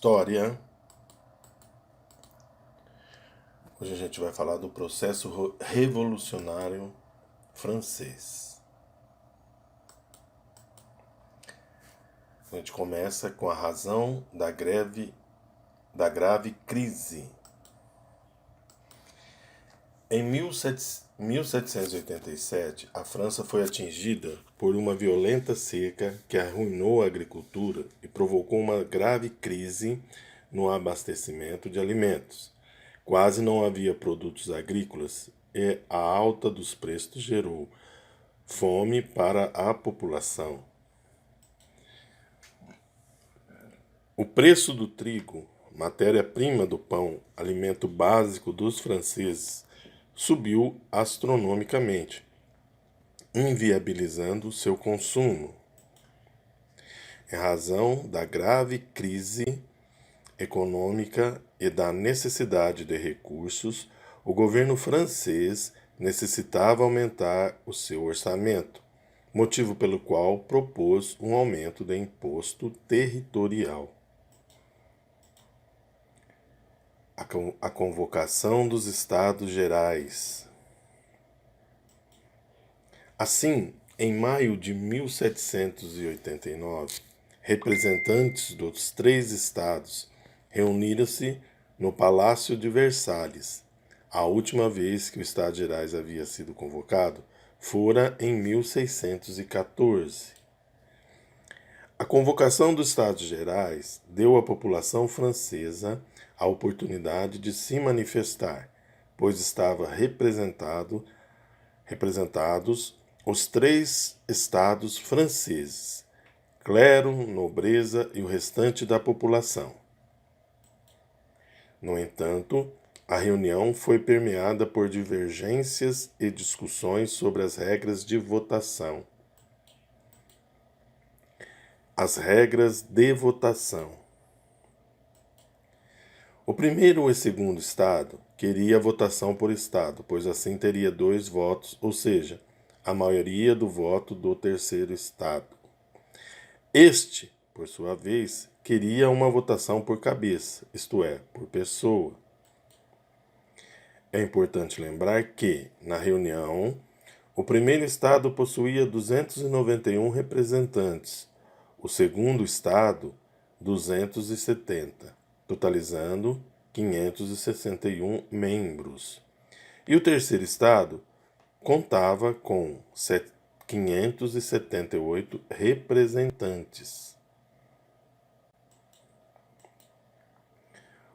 História. Hoje a gente vai falar do processo revolucionário francês. A gente começa com a razão da grave crise. Em 1787, a França foi atingida por uma violenta seca que arruinou a agricultura e provocou uma grave crise no abastecimento de alimentos. Quase não havia produtos agrícolas e a alta dos preços gerou fome para a população. O preço do trigo, matéria-prima do pão, alimento básico dos franceses, subiu astronomicamente, inviabilizando seu consumo. Em razão da grave crise econômica e da necessidade de recursos, o governo francês necessitava aumentar o seu orçamento, motivo pelo qual propôs um aumento do imposto territorial. A convocação dos Estados Gerais. Assim, em maio de 1789, representantes dos 3 estados reuniram-se no Palácio de Versalhes. A última vez que o Estado Gerais havia sido convocado fora em 1614. A convocação dos Estados Gerais deu à população francesa a oportunidade de se manifestar, pois estavam representados os 3 estados franceses, clero, nobreza e o restante da população. No entanto, a reunião foi permeada por divergências e discussões sobre as regras de votação. As regras de votação. O primeiro e segundo estado queria a votação por estado, pois assim teria 2 votos, ou seja, a maioria do voto do terceiro estado. Este, por sua vez, queria uma votação por cabeça, isto é, por pessoa. É importante lembrar que, na reunião, o primeiro estado possuía 291 representantes, o segundo estado, 270, totalizando 561 membros. E o terceiro estado contava com 578 representantes.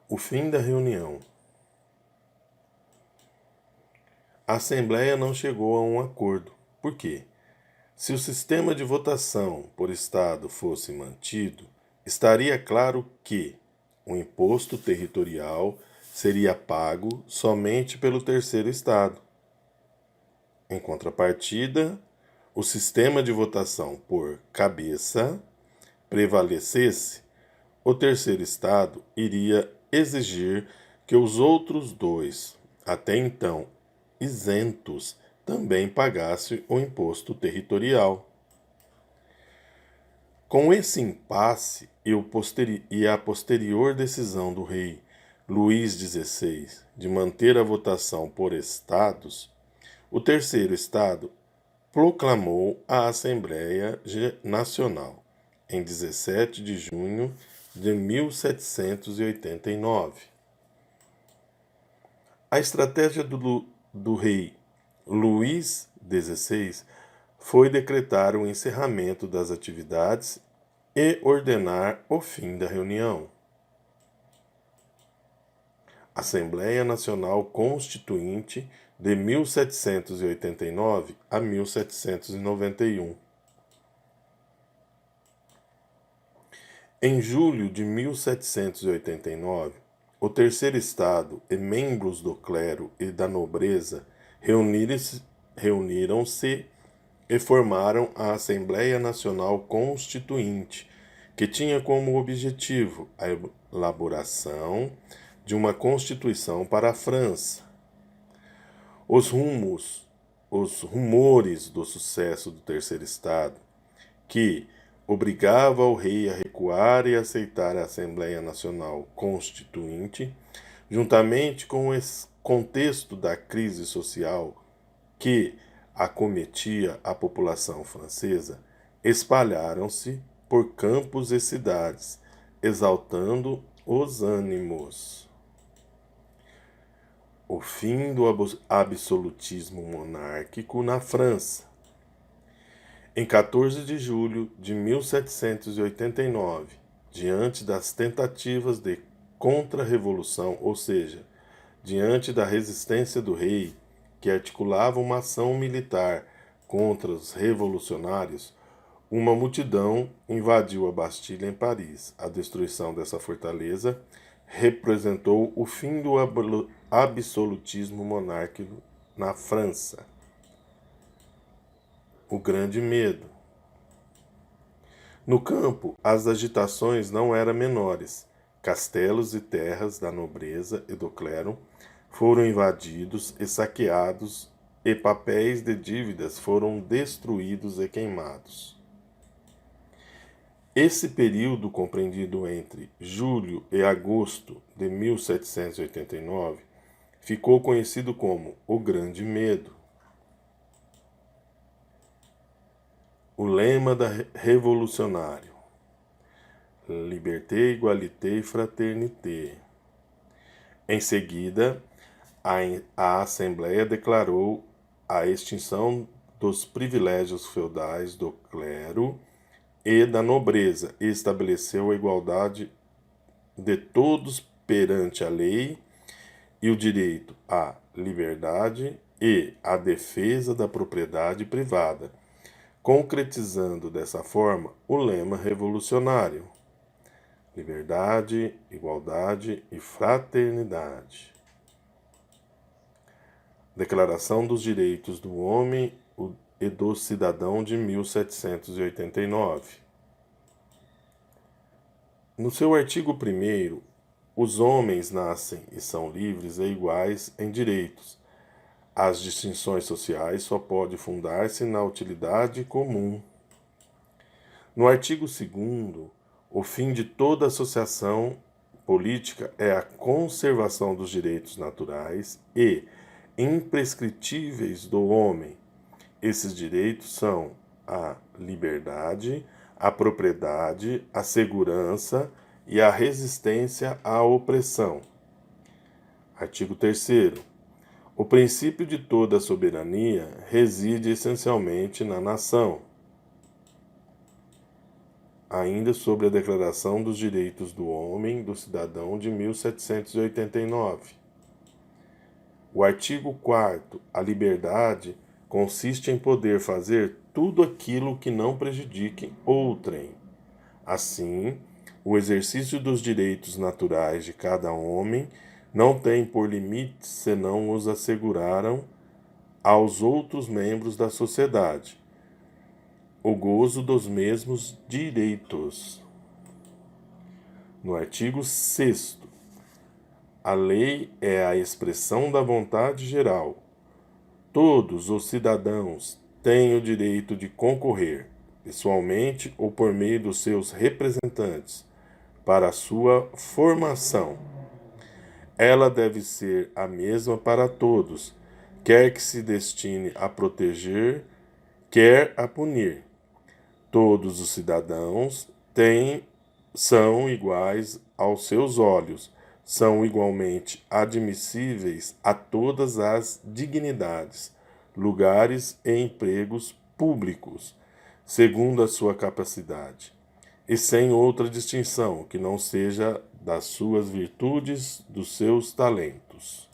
O fim da reunião. A Assembleia não chegou a um acordo. Por quê? Se o sistema de votação por estado fosse mantido, estaria claro que o imposto territorial seria pago somente pelo terceiro estado. Em contrapartida, o sistema de votação por cabeça prevalecesse, o terceiro estado iria exigir que os outros 2, até então isentos, também pagassem o imposto territorial. Com esse impasse e a posterior decisão do rei Luís XVI de manter a votação por estados, o terceiro estado proclamou a Assembleia Nacional em 17 de junho de 1789. A estratégia do rei Luís XVI foi decretar o encerramento das atividades e ordenar o fim da reunião. Assembleia Nacional Constituinte de 1789 a 1791. Em julho de 1789, o terceiro estado e membros do clero e da nobreza reuniram-se e formaram a Assembleia Nacional Constituinte, que tinha como objetivo a elaboração de uma Constituição para a França. Os rumores do sucesso do terceiro estado, que obrigava o rei a recuar e aceitar a Assembleia Nacional Constituinte, juntamente com o contexto da crise social que acometia a população francesa, espalharam-se por campos e cidades, exaltando os ânimos. O fim do absolutismo monárquico na França. Em 14 de julho de 1789, diante das tentativas de contra-revolução, ou seja, diante da resistência do rei, que articulava uma ação militar contra os revolucionários, uma multidão invadiu a Bastilha em Paris. A destruição dessa fortaleza representou o fim do absolutismo monárquico na França. O grande medo. No campo, as agitações não eram menores. Castelos e terras da nobreza e do clero foram invadidos e saqueados, e papéis de dívidas foram destruídos e queimados. Esse período, compreendido entre julho e agosto de 1789, ficou conhecido como o Grande Medo. O lema revolucionário: Liberté, Égalité, Fraternité. Em seguida, a Assembleia declarou a extinção dos privilégios feudais do clero e da nobreza e estabeleceu a igualdade de todos perante a lei e o direito à liberdade e à defesa da propriedade privada, concretizando dessa forma o lema revolucionário: liberdade, igualdade e fraternidade. Declaração dos Direitos do Homem e do Cidadão de 1789. No seu artigo 1º, os homens nascem e são livres e iguais em direitos. As distinções sociais só podem fundar-se na utilidade comum. No artigo 2º, o fim de toda associação política é a conservação dos direitos naturais e imprescritíveis do homem. Esses direitos são a liberdade, a propriedade, a segurança e a resistência à opressão. Artigo 3º. O princípio de toda soberania reside essencialmente na nação. Ainda sobre a Declaração dos Direitos do Homem e do Cidadão de 1789. O artigo 4º. A liberdade consiste em poder fazer tudo aquilo que não prejudique outrem. Assim, o exercício dos direitos naturais de cada homem não tem por limite senão os asseguraram aos outros membros da sociedade o gozo dos mesmos direitos. No artigo 6º, a lei é a expressão da vontade geral. Todos os cidadãos têm o direito de concorrer, pessoalmente ou por meio dos seus representantes, para a sua formação. Ela deve ser a mesma para todos, quer que se destine a proteger, quer a punir. Todos os cidadãos são iguais aos seus olhos, são igualmente admissíveis a todas as dignidades, lugares e empregos públicos, segundo a sua capacidade, e sem outra distinção que não seja das suas virtudes, dos seus talentos.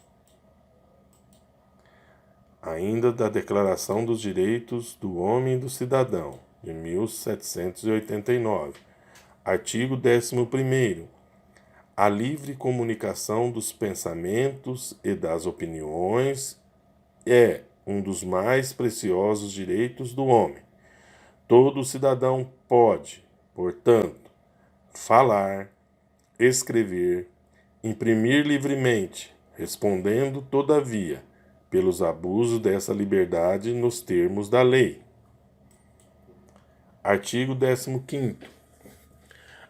Ainda da Declaração dos Direitos do Homem e do Cidadão, de 1789. Artigo 11º. A livre comunicação dos pensamentos e das opiniões é um dos mais preciosos direitos do homem. Todo cidadão pode, portanto, falar, escrever, imprimir livremente, respondendo, todavia, pelos abusos dessa liberdade nos termos da lei. Artigo 15º.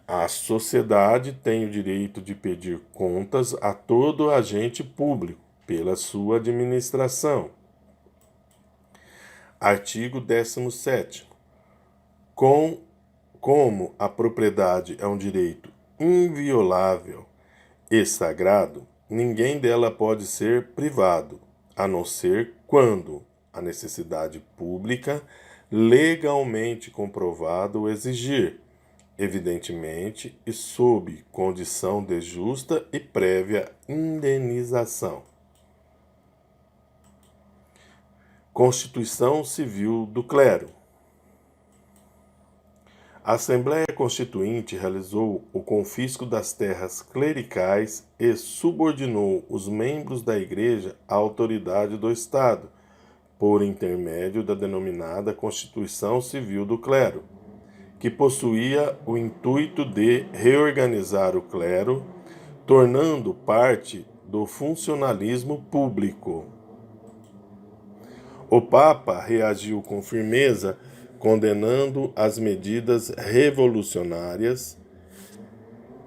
A sociedade tem o direito de pedir contas a todo agente público pela sua administração. Artigo 17º. Como a propriedade é um direito inviolável e sagrado, ninguém dela pode ser privado, a não ser quando a necessidade pública legalmente comprovada o exigir, evidentemente e sob condição de justa e prévia indenização. Constituição Civil do Clero. A Assembleia Constituinte realizou o confisco das terras clericais e subordinou os membros da Igreja à autoridade do Estado, por intermédio da denominada Constituição Civil do Clero, que possuía o intuito de reorganizar o clero, tornando parte do funcionalismo público. O Papa reagiu com firmeza, condenando as medidas revolucionárias.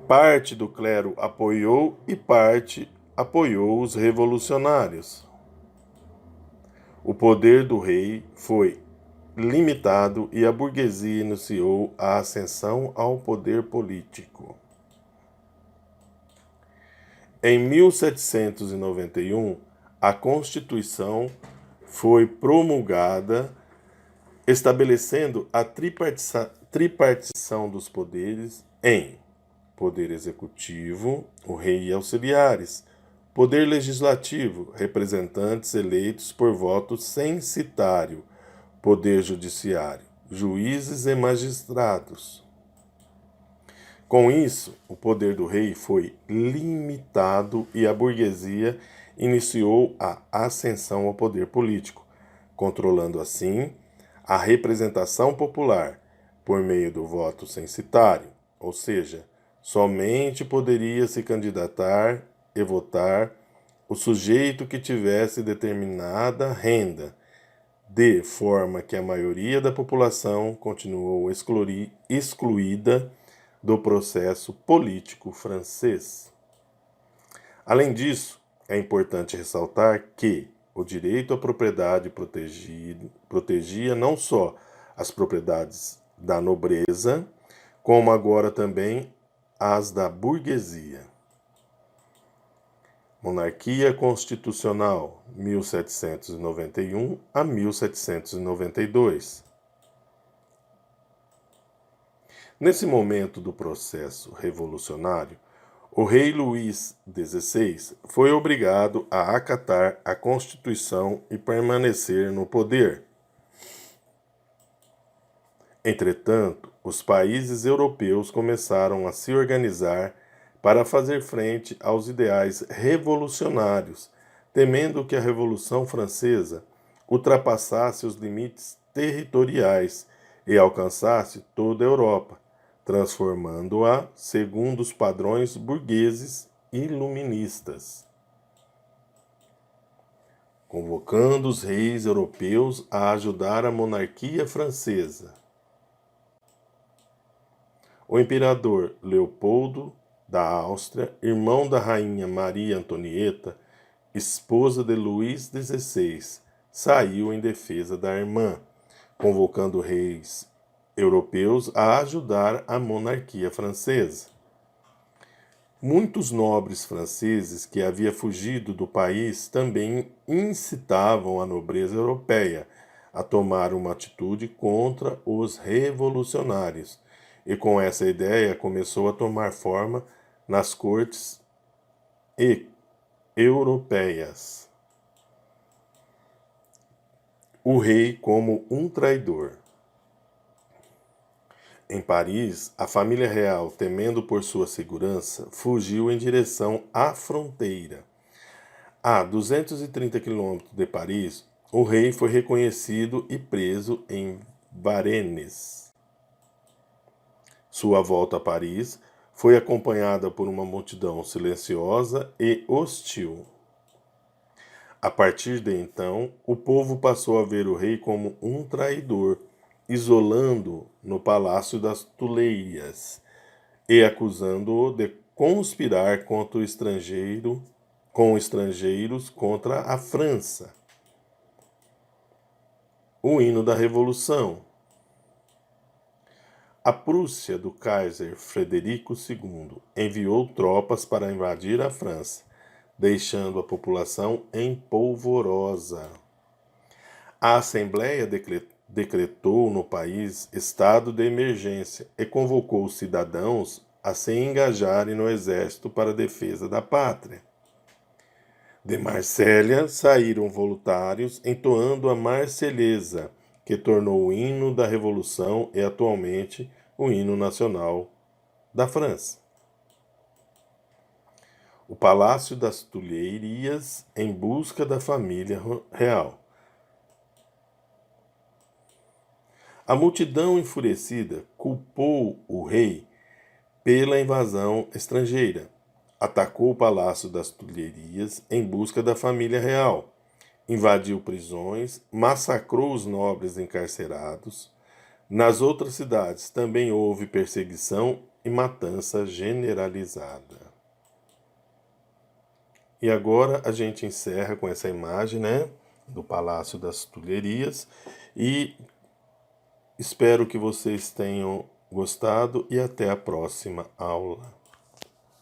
Parte do clero apoiou e parte apoiou os revolucionários. O poder do rei foi limitado e a burguesia iniciou a ascensão ao poder político. Em 1791, a Constituição foi promulgada, estabelecendo a tripartição dos poderes em poder executivo, o rei e auxiliares, poder legislativo, representantes eleitos por voto censitário, poder judiciário, juízes e magistrados. Com isso, o poder do rei foi limitado e a burguesia iniciou a ascensão ao poder político, controlando assim a representação popular por meio do voto censitário, ou seja, somente poderia se candidatar e votar o sujeito que tivesse determinada renda, de forma que a maioria da população continuou excluída do processo político francês. Além disso, é importante ressaltar que o direito à propriedade protegia não só as propriedades da nobreza, como agora também as da burguesia. Monarquia Constitucional, 1791 a 1792. Nesse momento do processo revolucionário, o rei Luís XVI foi obrigado a acatar a Constituição e permanecer no poder. Entretanto, os países europeus começaram a se organizar para fazer frente aos ideais revolucionários, temendo que a Revolução Francesa ultrapassasse os limites territoriais e alcançasse toda a Europa, transformando-a segundo os padrões burgueses iluministas, convocando os reis europeus a ajudar a monarquia francesa. O imperador Leopoldo da Áustria, irmão da rainha Maria Antonieta, esposa de Luís XVI, saiu em defesa da irmã, convocando reis europeus a ajudar a monarquia francesa. Muitos nobres franceses que haviam fugido do país também incitavam a nobreza europeia a tomar uma atitude contra os revolucionários, e com essa ideia começou a tomar forma nas cortes europeias. O rei como um traidor. Em Paris, a família real, temendo por sua segurança, fugiu em direção à fronteira. A 230 quilômetros de Paris, o rei foi reconhecido e preso em Varennes. Sua volta a Paris foi acompanhada por uma multidão silenciosa e hostil. A partir de então, o povo passou a ver o rei como um traidor isolando-o no Palácio das Tuleiras e acusando-o de conspirar contra com estrangeiros contra a França. O hino da Revolução. A Prússia do Kaiser Frederico II enviou tropas para invadir a França, deixando a população em polvorosa. A Assembleia decretou no país estado de emergência e convocou os cidadãos a se engajarem no exército para a defesa da pátria. De Marsella saíram voluntários entoando a Marselhesa, que tornou o hino da Revolução e atualmente o hino nacional da França. O Palácio das Tulherias em busca da família real. A multidão enfurecida culpou o rei pela invasão estrangeira. Atacou o Palácio das Tulherias em busca da família real. Invadiu prisões, massacrou os nobres encarcerados. Nas outras cidades também houve perseguição e matança generalizada. E agora a gente encerra com essa imagem, né, do Palácio das Tulherias, e espero que vocês tenham gostado e até a próxima aula.